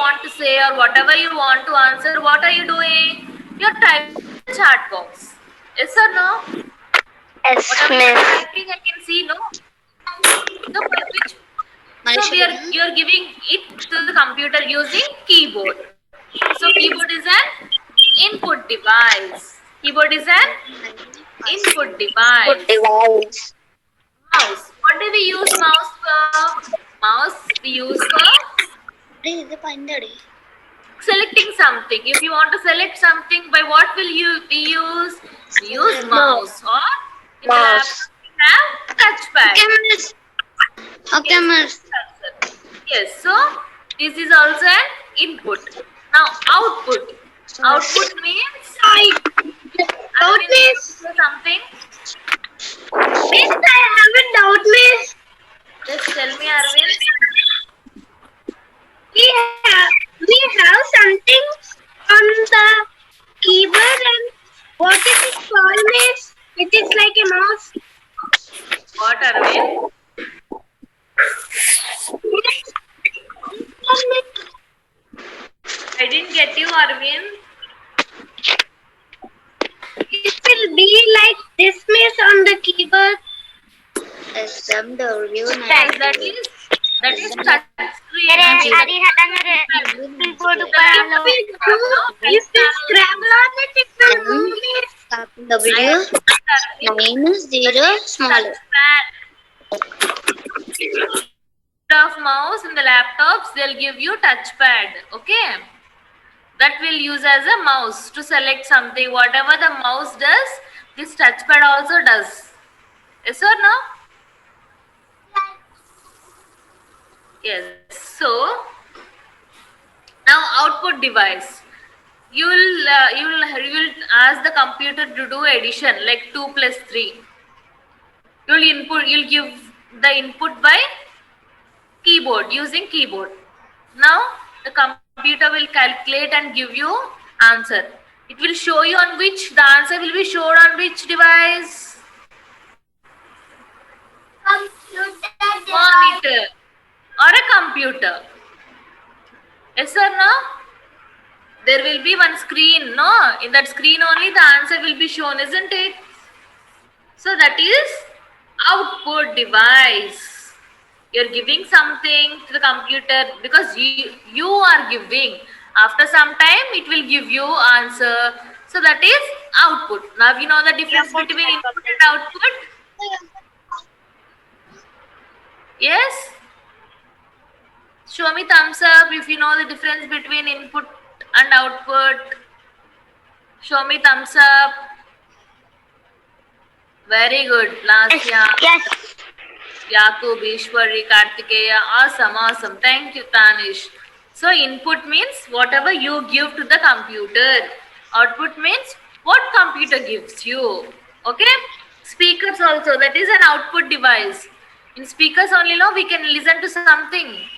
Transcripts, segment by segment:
want to say or whatever you want to answer, what are you doing? You're typing in the chat box. Yes or no? Yes, Whatever you're miss. typing, I can see, no? So for which? So you're giving it to the computer using keyboard. So keyboard is an input device. Keyboard is an input Good device. device. Mouse. What do we use mouse for? Mouse we use for selecting something. If you want to select something, by what will you we use? We use mouse, or in the Mouse. laptop we have touchpad. Miss. Okay, miss. Yes, so this is also an input. Now output. Output means something. Miss, I have a doubt, miss. Just tell me, Arvind. We have something on the keyboard, and what is it called, miss? It is like a mouse. What, Arvind? I didn't get you, Arvind. It will be like this, miss, on the keyboard. Yes, that is touch screen. If we scramble on it, it will move, miss. W smaller. Of mouse in the laptops, they'll give you touchpad. Okay, that will use as a mouse to select something. Whatever the mouse does, this touchpad also does. Yes or no? Yes. So now output device. You will ask the computer to do addition like 2 plus 3. You'll give the input by keyboard, using keyboard. Now the computer will calculate and give you answer. It will show you on which the answer will be shown on which device? Monitor or a computer. Yes or no? There will be one screen, no? In that screen only the answer will be shown, isn't it? So that is output device. You're giving something to the computer because you are giving. After some time it will give you answer. So that is output. Now you know the difference between input and output? Yes? Show me thumbs up if you know the difference between input and output. Show me thumbs up. Very good. Lasya. Yes. Yakub, Ishwari, Kartikeya. Awesome. Thank you, Tanish. So input means whatever you give to the computer. Output means what computer gives you. Okay? Speakers also. That is an output device. In speakers only, no, we can listen to something.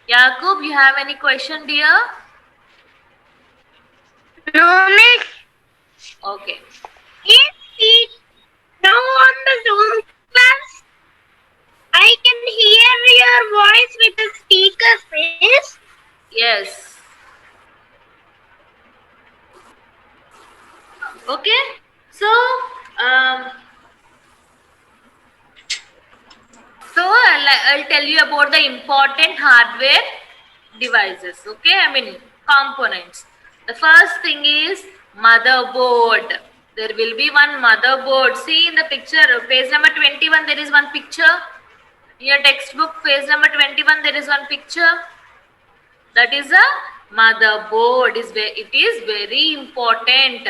Yakub, you have any question, dear? No, miss. Okay. If we now on the Zoom class, I can hear your voice with the speakers, miss. Yes. Okay. So, I'll tell you about the important hardware devices. Okay, I mean components. The first thing is motherboard. There will be one motherboard. See in the picture, page number 21, there is one picture. In your textbook, page number 21, there is one picture. That is a motherboard. It is very important.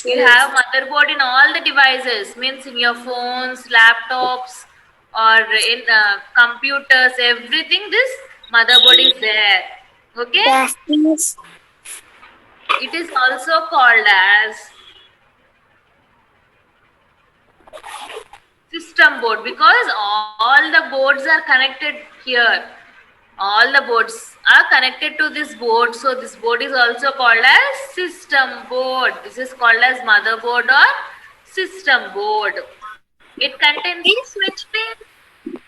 You have motherboard in all the devices, means in your phones, laptops, or in computers, everything. This motherboard is there. Okay. Yes, miss. It is also called as system board because all the boards are connected here. All the boards are connected to this board. So this board is also called as system board. This is called as motherboard or system board. It contains which page?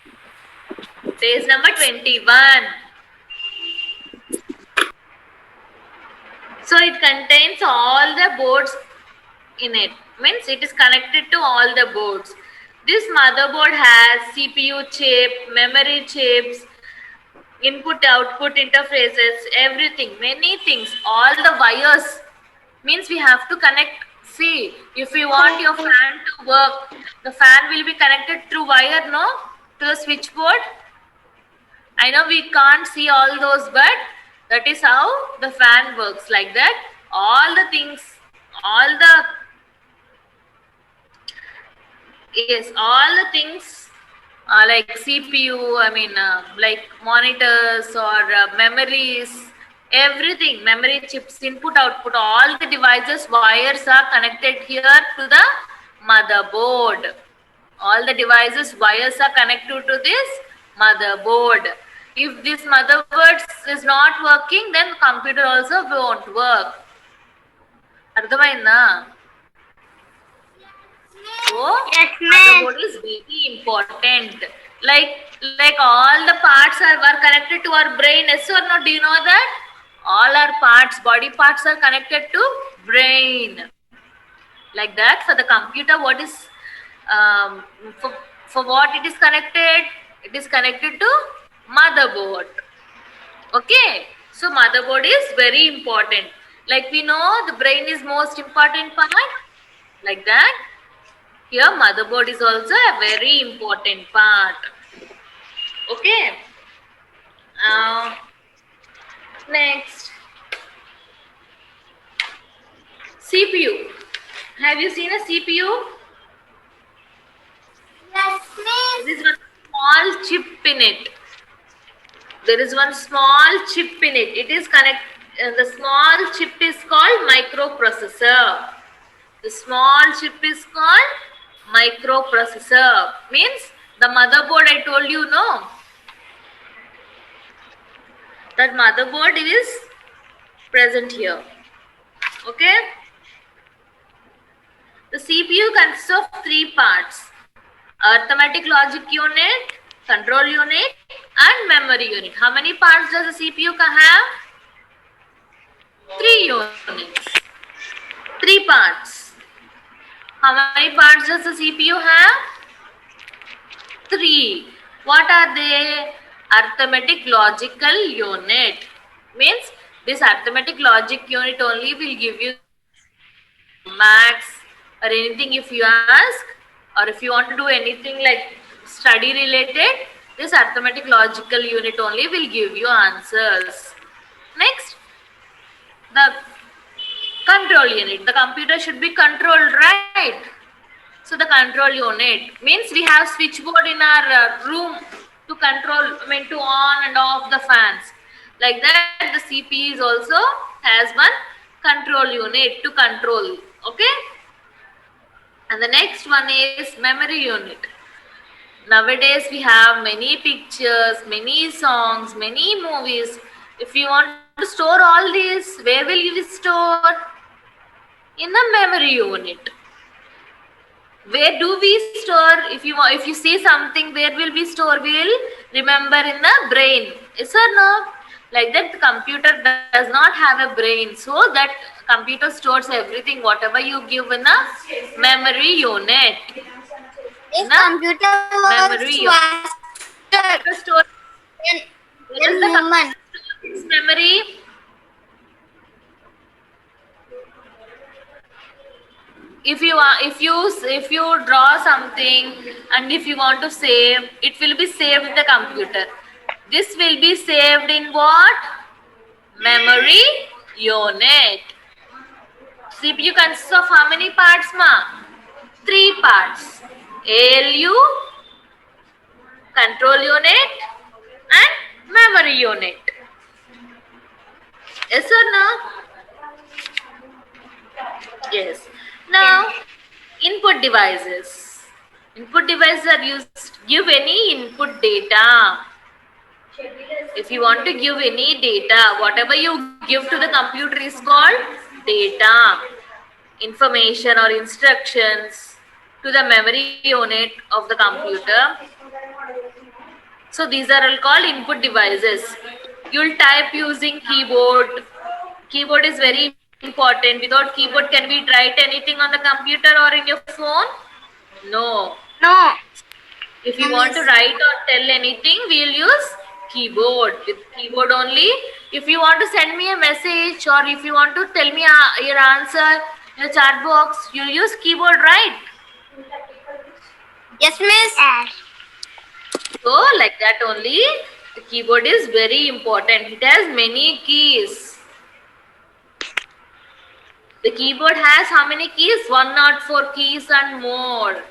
Page number 21. So it contains all the boards in it. Means it is connected to all the boards. This motherboard has CPU chip, memory chips, input output interfaces, everything, many things, all the wires. Means we have to connect. See, if you want your fan to work, the fan will be connected through wire, no, to the switchboard. I know we can't see all those, but that is how the fan works. Like that, all the things, all the, yes, all the things like CPU, like monitors or memories, everything, memory chips, input, output, all the devices, wires are connected here to the motherboard. All the devices, wires are connected to this motherboard. If this motherboard is not working, then computer also won't work. అర్థమైందా? So Yes, ma'am. motherboard is very important. Like all the parts were connected to our brain. Yes or no? Do you know that? All our parts, body parts are connected to brain. Like that, for the computer, what is for what it is connected? It is connected to motherboard. Okay, so motherboard is very important. Like we know, the brain is most important part. Like that, here motherboard is also a very important part. Okay. Next, CPU. Have you seen a CPU? Yes, miss. There is one small chip in it. There is one small chip in it. It is the small chip is called microprocessor. The small chip is called microprocessor. Means the motherboard I told you, no? That motherboard is present here. Okay? The CPU consists of 3 parts: arithmetic logic unit, control unit, and memory unit. How many parts does the CPU have? 3 units. 3 parts. How many parts does the CPU have? 3. What are they? Arithmetic logical unit. Means this arithmetic logic unit only will give you maths or anything if you ask, or if you want to do anything like study related, this arithmetic logical unit only will give you answers. Next, the control unit. The computer should be controlled, right? So the control unit means we have switchboard in our room to control, to on and off the fans. Like that, the CPU is also has one control unit to control. Okay. And the next one is memory unit. Nowadays we have many pictures, many songs, many movies. If you want to store all these, where will you store? In the memory unit. Where do we store? If you see something, where will we store? We will remember in the brain. Yes or no? Like that, the computer does not have a brain, so that computer stores everything whatever you give in a memory unit. If computer memory was faster store than human. Memory. If you draw something and if you want to save, it will be saved in the computer. This will be saved in what? Memory unit. CPU consists of how many parts, ma? 3 parts. ALU, control unit, and memory unit. Yes or no? Yes. Now, input devices. Input devices are used to give any input data. If you want to give any data, whatever you give to the computer is called data, information or instructions to the memory unit of the computer. So these are all called input devices. You'll type using keyboard. Keyboard is very important. Without keyboard, can we write anything on the computer or in your phone? No. No. If you want to write or tell anything, we'll use keyboard. With keyboard only. If you want to send me a message or if you want to tell me your answer in the chat box, you use keyboard, right? Yes, miss. Yes. So, like that only, the keyboard is very important. It has many keys. The keyboard has how many keys? 104 keys and more.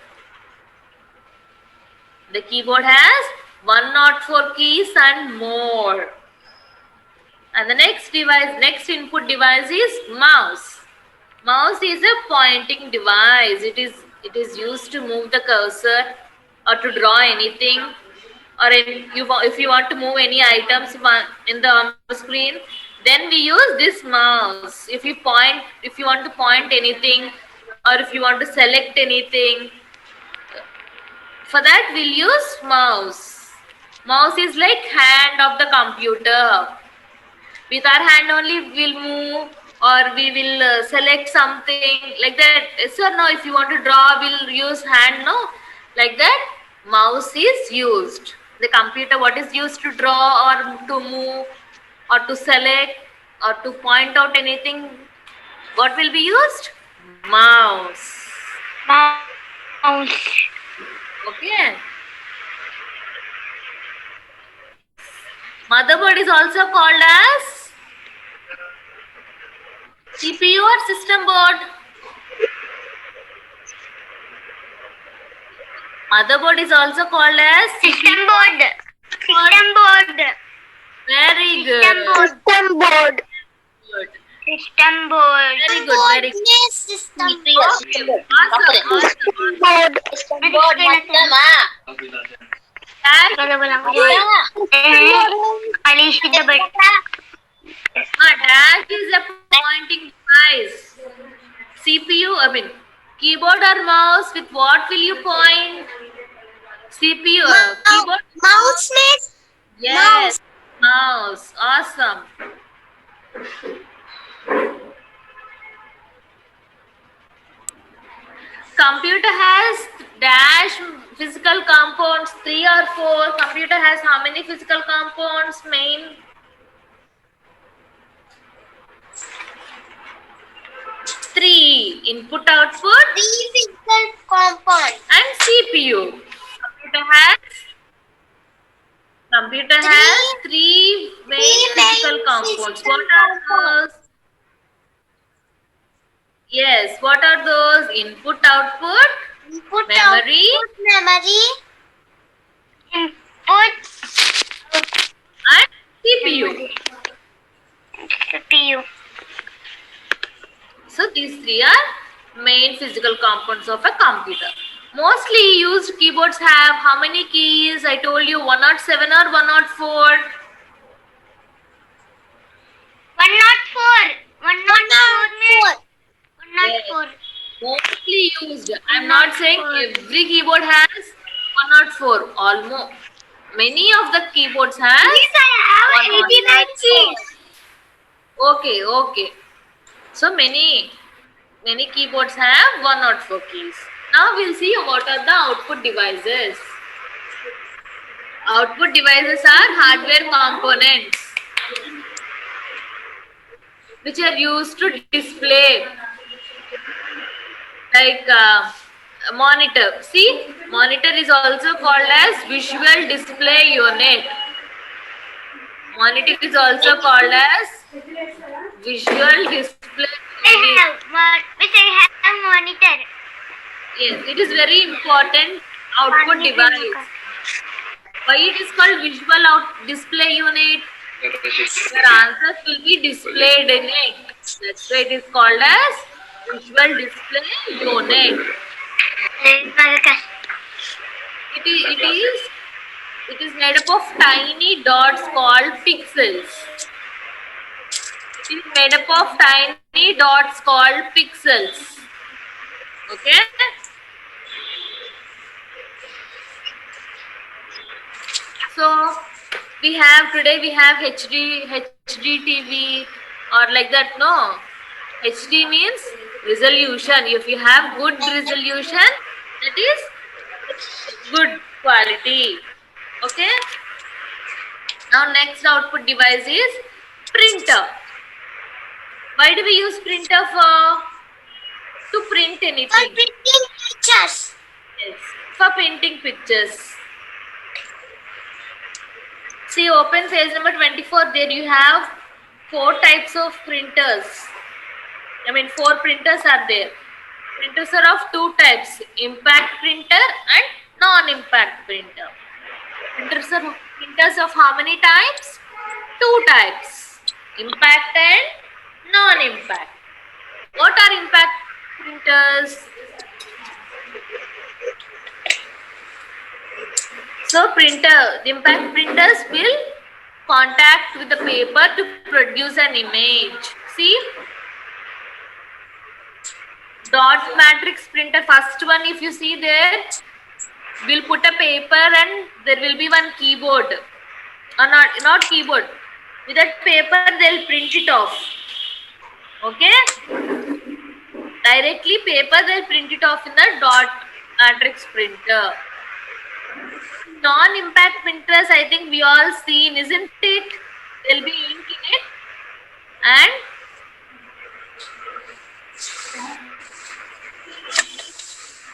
The keyboard has 104 keys and more. And the next device, next input device is mouse. Mouse is a pointing device. It is used to move the cursor or to draw anything, or if you want to move any items in the screen, then we use this mouse. If you want to point anything, or if you want to select anything, for that we'll use mouse. Mouse is like hand of the computer. With our hand only we'll move, or we will select something like that. Sir, no, if you want to draw, we'll use hand, no? Like that, mouse is used. The computer, what is used to draw or to move or to select or to point out anything, what will be used? Mouse. Mouse. Okay. Motherboard is also called as CPU or system board. Motherboard is also called as System board. System board. Very good. System board. System board. Good. System board. Very good. Very good. System Okay. Awesome. board. System board. Dash is a pointing device. CPU, keyboard or mouse, with what will you point? CPU, keyboard? Mouse, miss. Yes, mouse. Awesome. Computer has dash physical compounds, 3 or 4. Computer has how many physical compounds? Main 3. Input, output, 3 physical compounds. and CPU. Computer has 3 main physical compounds. What are those? Yes, what are those? Input, output, Input, memory, output, memory. Input, and CPU. CPU. So these 3 are main physical components of a computer. Mostly used keyboards have how many keys? I told you 107 or 104. 104. 104. Yes. 104. Mostly used. I'm not saying every keyboard has 104. Almost. Many of the keyboards has. Yes, I have 89 keys. Okay. So many keyboards have 104 keys. Now we'll see what are the output devices. Output devices are hardware components which are used to display, like monitor. See, monitor is also called as visual display unit. Monitor is also called as visual display unit. I have monitor. Yes, it is very important output device. Why it is called visual display unit? Your answers will be displayed in it. That's why it is called as visual display unit. It is made up of tiny dots called pixels. It is made up of tiny dots called pixels. Okay? So today we have HD TV or like that, no? HD means resolution. If you have good resolution, that is good quality. Okay. Now next output device is printer. Why do we use printer for? To print For anything. printing pictures. Yes. For printing pictures. See, open page number 24. There you have 4 types of printers. I mean 4 printers are there. Printers are of 2 types. Impact printer and non-impact printer. Printers are printers of how many types? 2 types. Impact and non-impact. What are impact printers? So the impact printers will contact with the paper to produce an image. See? Dot matrix printer, first one if you see there, we'll put a paper and there will be one keyboard. Or not keyboard. With that paper they'll print it off. Okay? Directly paper they'll print it off in the dot matrix printer. Non-impact printers, I think we all seen, isn't it? There'll be ink in it and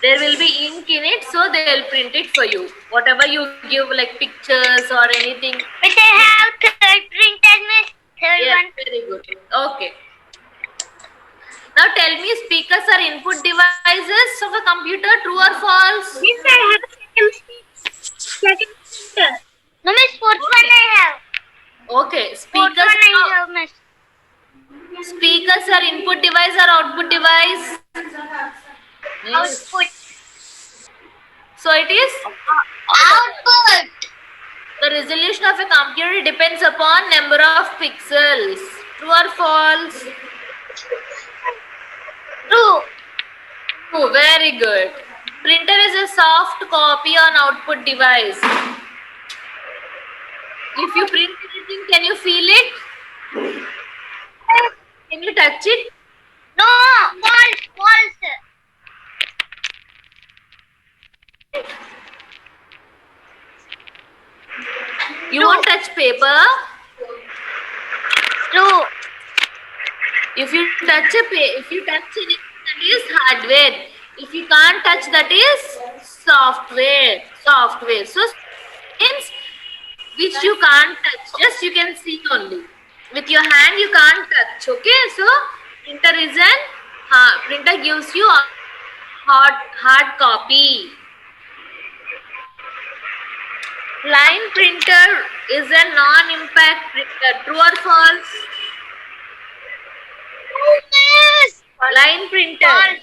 there will be ink in it, so they'll print it for you. Whatever you give, like pictures or anything. But I have third printer, miss. Third Yes, one. very good. Okay. Now tell me, speakers are input devices of a computer, true or false? Yes, I have second printer. No, miss, fourth one I have. Okay. Fourth one I have, miss. Speakers are input device or output device? Yes. Output. So it is Output. the resolution of a computer depends upon number of pixels. True or false? True. True. Very good. Printer is a soft copy on output device. If you print anything, can you feel it? Can you touch it? No, false, false. You won't touch paper. True. If you touch anything, that is hardware. If you can't touch, that is software. Software. So means which you can't touch, just you can see only. With your hand you can't touch. Okay, so printer gives you a hard copy. Line printer is a non-impact printer. True or false? True, miss. Line printer. False.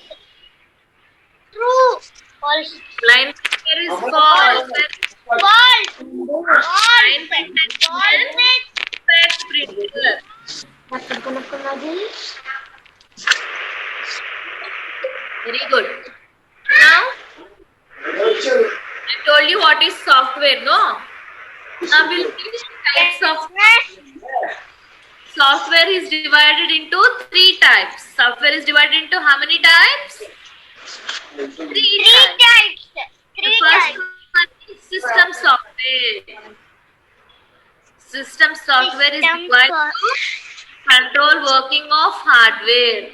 True. False. Line printer is false. False. Line False. printer is False, miss. impact printer. Very good. Now, I told you what is software, no? Now we'll see types of software is divided into 3 types. Software is divided into how many types? 3 Three types. types. The Three first types. one is system software. System software is System required to control working of hardware.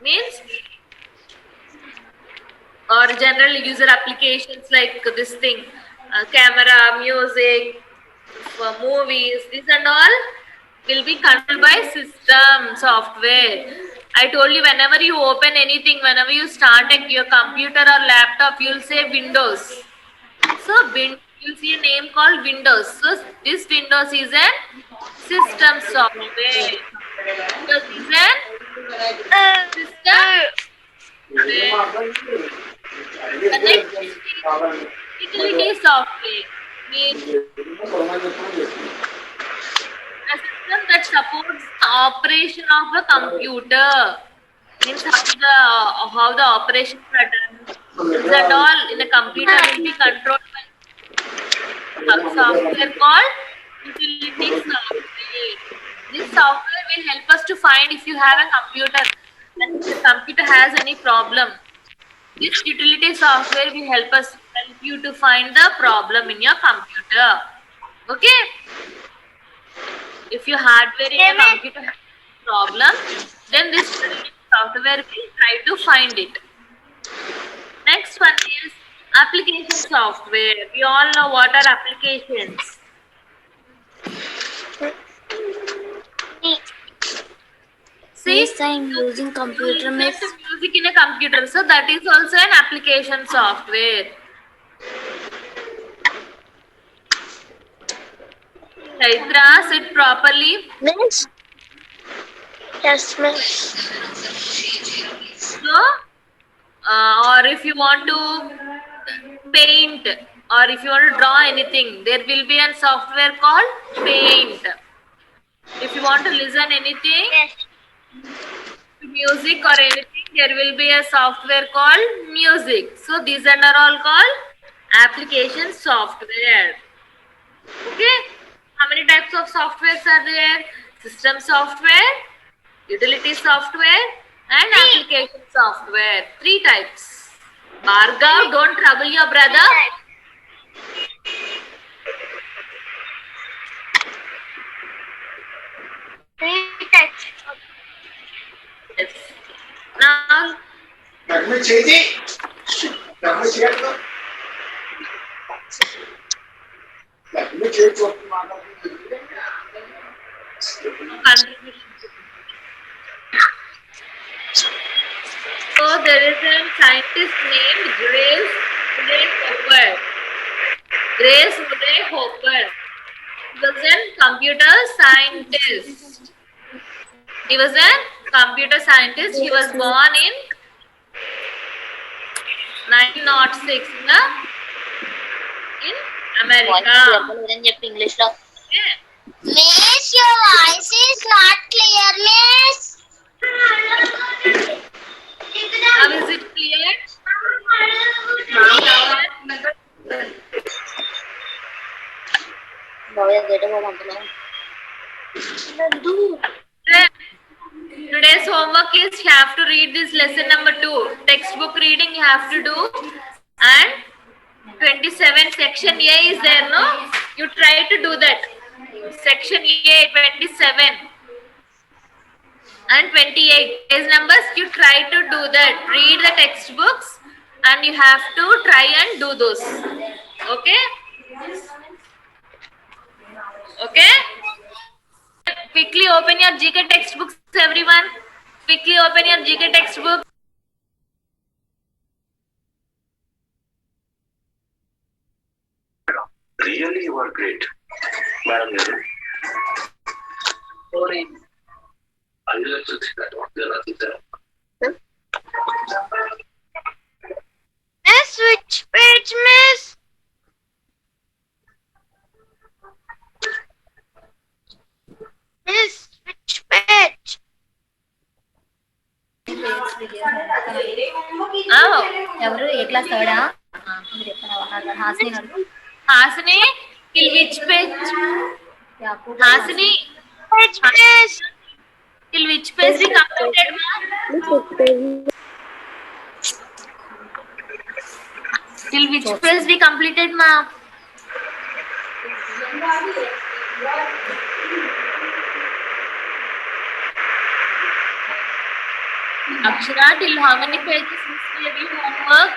Means or general user applications like this thing, camera, music, movies, these and all will be controlled by system software. I told you whenever you open anything, whenever you start your computer or laptop, you'll say Windows. So you'll see a name called Windows. So this Windows is a system software. Windows is a system. The next is utility software. Means a system that supports the operation of a computer. Means how the operations are done. That all in a computer will be controlled by a software called utility software. This software will help us to find if you have a computer and if the computer has any problem. This utility software will help you to find the problem in your computer. Okay? If your hardware in your computer has a problem, then this utility software will try to find it. Next one is application software. We all know what are applications. See, Yes, I'm using computer, you miss. listen to music in a computer, so that is also an application software. Chaitra, sit properly. Miss? Yes, miss. So, or if you want to paint or if you want to draw anything, there will be a software called Paint. If you want to listen anything, Yes. music or anything, there will be a software called Music. So these are all called application software. Okay, how many types of softwares are there? System software, utility software, and application software. 3 types. Bhargav, don't trouble your brother. Three types. Yes. Now, contribution. So there is a scientist named Grace Murray Hopper. Grace Murray Hopper. He was a computer scientist. He was a computer scientist. He was born in 1906 in America. English లో Okay. Miss, your voice is not clear, miss. Now is it clear? Today's homework is you have to read this lesson number 2. Textbook reading you have to do, and 27 section A is there, no? You try to do that. Section A 27 and 28 page numbers, you try to do that. Read the textbooks and you have to try and do those. Okay? Okay? Quickly open your GK textbooks, everyone. Quickly open your GK textbook. Really, you are great. Madam Nehru. Sorry. I will let you think that what they are there. Miss, which page, miss? Miss, which page? Oh, ఎవరు ఏ class థర్డా మీరు చెప్పిన హాస్ని అడుగు Hasini, till which page? Hasini, Which page? till which page we completed, ma? Till which page we completed, ma? Akshara, till how many pages is your homework?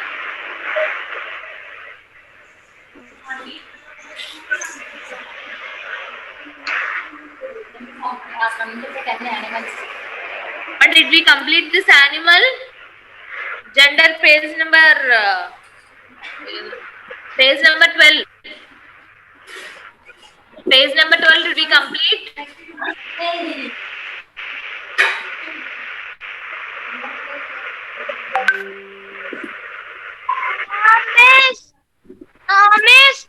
But did we complete this animal? Gender page number 12. Page number 12 did we complete? Miss. Miss.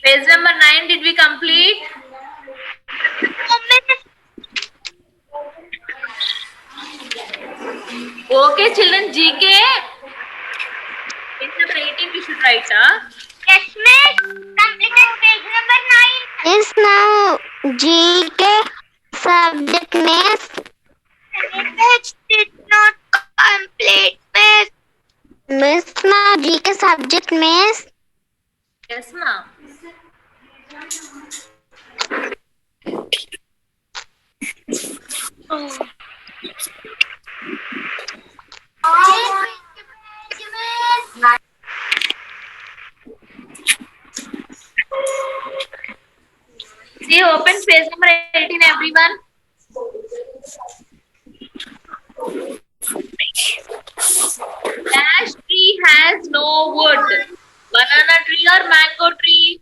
Page number 9 did we complete? Miss. Okay, children, GK. Page number 18 we should write, huh? Yes, miss. Completed page number 9. Miss, now GK subject miss. Miss did not complete, miss. Miss, now GK subject miss. Yes, ma'am. See, open page number 18, everyone. Dash tree has no wood. Banana tree or mango tree?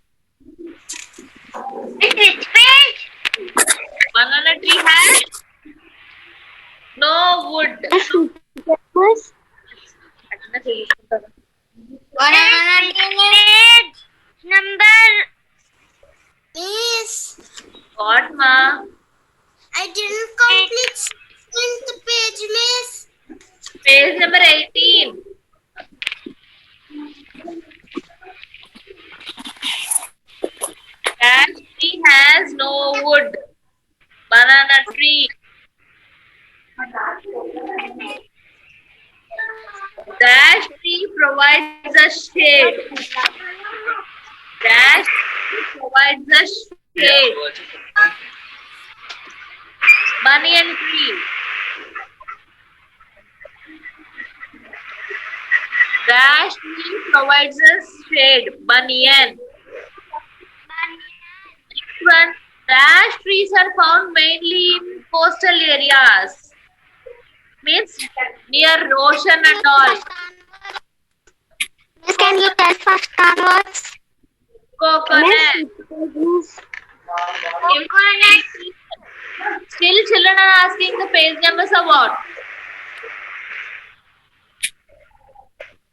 Miss, which page? Banana tree has no wood. Miss, Banana page number. miss, What, ma? I didn't complete the page, miss. Page number 18. Dash tree has no wood. Banana tree. Dash tree provides a shade. Dash tree provides a shade. Banyan tree. Dash tree provides a shade. Banyan. Next one. Dash trees are found mainly in coastal areas. Means near ocean and all. Miss, can you tell first onwards? Coconut. Coconut. Still children are asking the page numbers of what?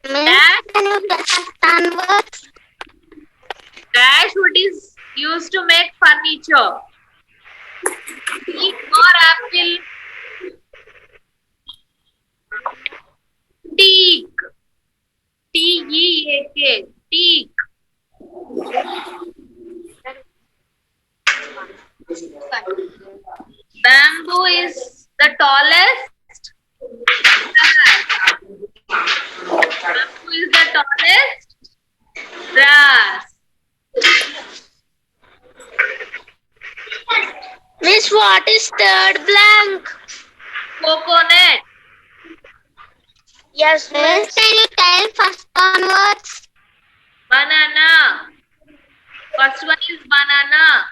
Miss, can you tell first onwards? Dash wood is used to make furniture. Teak or apple? Teak. T-E-A-K. Teak. Bamboo is the tallest. Bamboo is the tallest grass. Miss, what is third blank? Coconut. Yes, miss. Can you tell first onwards? Banana. First one is banana.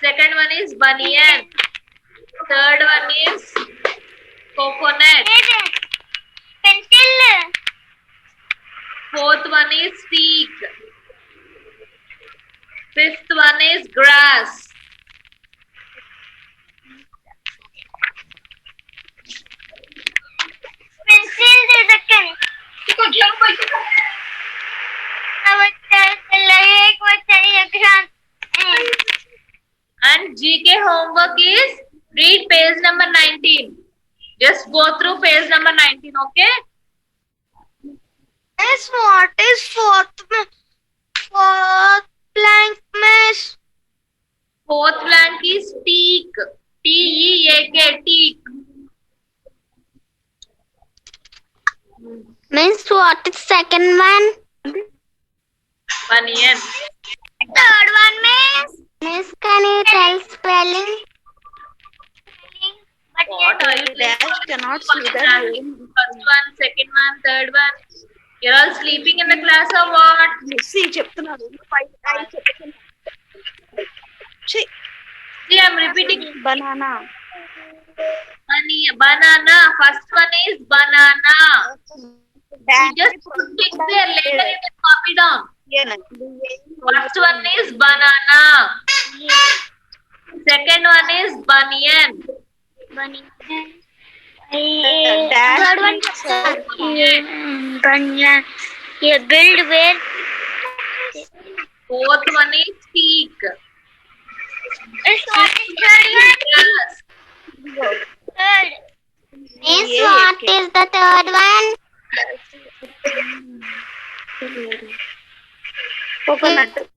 Second one is banyan. Third one is coconut. Pencil. Fourth one is teak. Fifth one is grass. Pencil दे सकते हैं. And GK homework is read page number 19. Just go through page number 19, okay? Miss, what is fourth blank, miss? Fourth blank is teak. T-E-A-K, teak. Miss, what is second one? Banyan. Third one, miss. Miss, can you tell spelling? But What are you doing? Dash cannot see the First one, second one, third one. You're all sleeping in the class or what? see చెప్తున్నాను See, I'm repeating. banana Banana. First one is banana. You just put it there. Later you can copy down. First one is banana. Second one is banyan. third one, banyan. You build where? Fourth one is teak. It's what is third one? Yes. Third. Miss, what is the third one? Coconut.